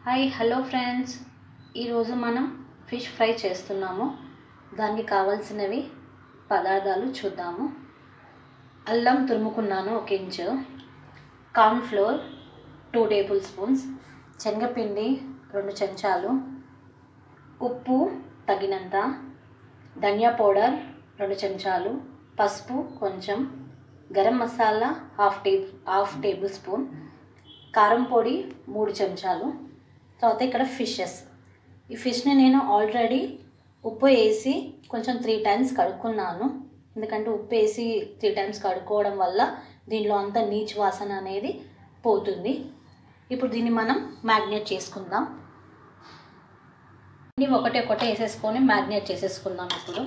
Hi hello friends, ఈరోజు మనం fish fry చేస్తున్నాము. దానికి కావాల్సినవి పదార్థాలు చూద్దాము. అల్లం తురుముకున్నాను 1 inch, corn flour 2 table spoons, శనగపిండి 2 చెంచాలు, ఉప్పు తగినంత, ధనియా పౌడర్ 2 చెంచాలు, పసుపు కొంచెం, garam masala half table spoon, కారం పొడి 3 చెంచాలు. తర్వాత ఇక్కడ ఫిషెస్. ఈ ఫిష్ని నేను ఆల్రెడీ ఉప్పు వేసి కొంచెం 3 టైమ్స్ కడుక్కున్నాను. ఎందుకంటే ఉప్పు వేసి 3 టైమ్స్ కడుక్కోవడం వల్ల దీనిలో అంత నీచు వాసన అనేది పోతుంది. ఇప్పుడు దీన్ని మనం మ్యాగ్నేట్ చేసుకుందాం. ఇది ఒకటి వేసేసుకొని మ్యాగ్నేట్ చేసేసుకుందాం. ఇప్పుడు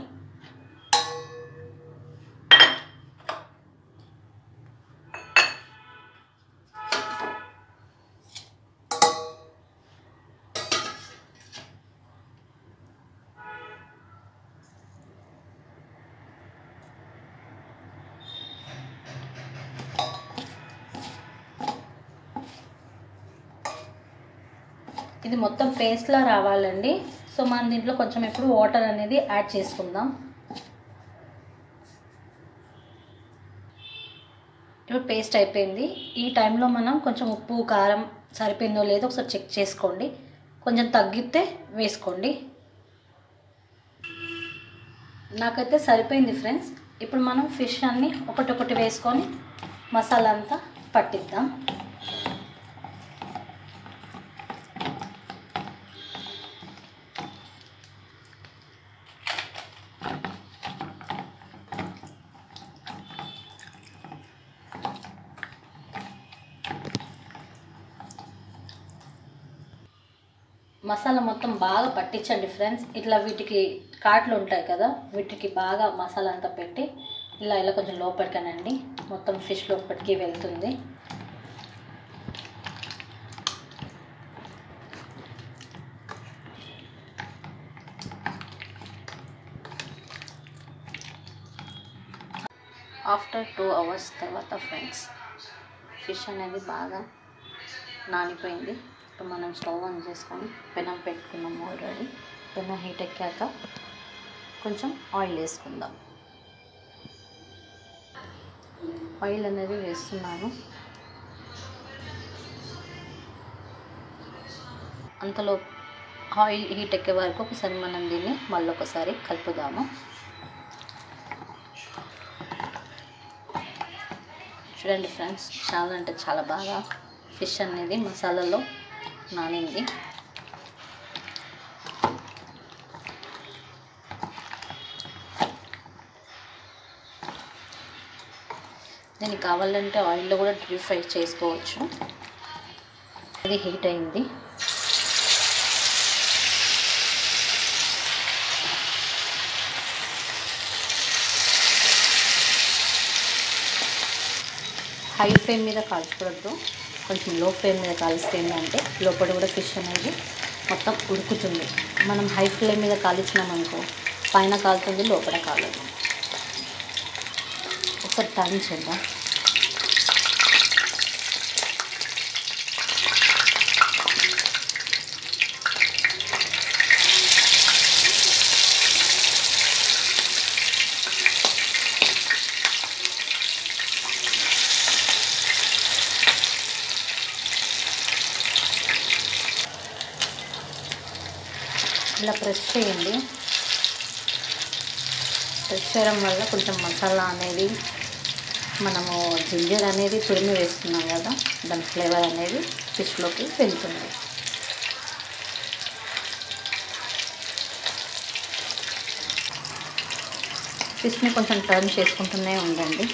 ఇది మొత్తం పేస్ట్లా రావాలండి. సో మనం దీంట్లో కొంచెం ఇప్పుడు వాటర్ అనేది యాడ్ చేసుకుందాం. ఇప్పుడు పేస్ట్ అయిపోయింది. ఈ టైంలో మనం కొంచెం ఉప్పు కారం సరిపోయిందో లేదో ఒకసారి చెక్ చేసుకోండి. కొంచెం తగ్గితే వేసుకోండి. నాకైతే సరిపోయింది ఫ్రెండ్స్. ఇప్పుడు మనం ఫిష్ అన్నీ ఒకటి వేసుకొని మసాలా అంతా పట్టిద్దాం. మసాలా మొత్తం బాగా పట్టించండి ఫ్రెండ్స్. ఇట్లా వీటికి కాట్లు ఉంటాయి కదా, వీటికి బాగా మసాలా అంతా పెట్టి ఇలా కొంచెం లోపలికనండి. మొత్తం ఫిష్ లోపలికి వెళ్తుంది. ఆఫ్టర్ 2 అవర్స్ తర్వాత ఫ్రెండ్స్ ఫిష్ అనేది బాగా నానిపోయింది. ఇప్పుడు మనం స్టవ్ ఆన్ చేసుకొని పెనం పెట్టుకున్నాము. ఆల్రెడీ పెనం హీట్ ఎక్కాక కొంచెం ఆయిల్ వేసుకుందాం. ఆయిల్ అనేది వేస్తున్నాను. అంతలో ఆయిల్ హీట్ ఎక్కే వరకు ఒకసారి మనం దీన్ని మళ్ళీ ఒకసారి కలుపుదాము. చూడండి ఫ్రెండ్స్, చాలా అంటే చాలా బాగా ఫిష్ అనేది మసాలాలో నానింది. దీనికి కావాలంటే ఆయిల్లో కూడా డీప్ ఫ్రై చేసుకోవచ్చు. అది హీట్ అయింది. హై ఫ్లేమ్ మీద కాల్చకూడదు, కొంచెం లో ఫ్లేమ్ మీద కాలిస్తే ఏంటంటే లోపల కూడా ఫిష్ అనేది మొత్తం ఉడుకుతుంది. మనం హై ఫ్లేమ్ మీద కాల్చినామనుకో పైన కాలుతుంది, లోపల కాలదు. ఒకసారి టర్న్ చేద్దాం. ఇలా ప్రెస్ చేయండి. ప్రెస్ చేయడం వల్ల కొంచెం మసాలా అనేది, మనము జింజర్ అనేది తురిమి వేసుకున్నాం కదా, దాని ఫ్లేవర్ అనేది ఫిష్లోకి వెళ్తుంది. ఫిష్ని కొంచెం టర్న్ చేసుకుంటూనే ఉండండి.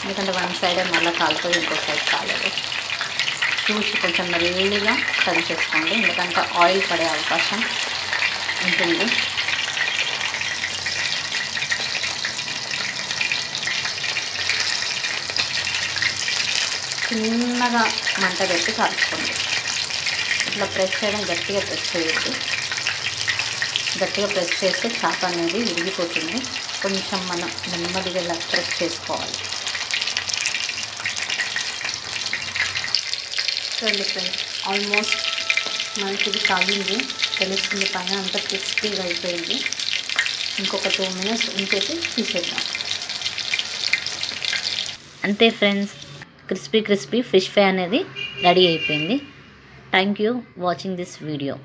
ఎందుకంటే వన్ సైడే మళ్ళీ కాలుతుంది, ఇంకో సైడ్ కాలేదు. చూసి కొంచెం మెల్లిగా టర్న్ చేసుకోండి, ఎందుకంటే ఆయిల్ పడే అవకాశం ఉంటుంది. చిన్నగా మంట పెట్టి కాల్చుకోండి. ఇట్లా ప్రెస్ చేయడం, గట్టిగా ప్రెస్ చేయొద్దు. గట్టిగా ప్రెస్ చేస్తే చేప అనేది విరిగిపోతుంది. కొంచెం మనం నెమ్మదిగా ఇలా ప్రెస్ చేసుకోవాలి. చూడండి ఫ్రెండ్స్, ఆల్మోస్ట్ మనకి ఇది కాగింది, తెలుస్తుంది, పైన అంతా క్రిస్పీగా అయిపోయింది. ఇంకొక 2 minutes ఉంచేసి తీసేద్దాం. అంతే ఫ్రెండ్స్, క్రిస్పీ ఫిష్ ఫ్రై అనేది రెడీ అయిపోయింది. Thank you watching this video.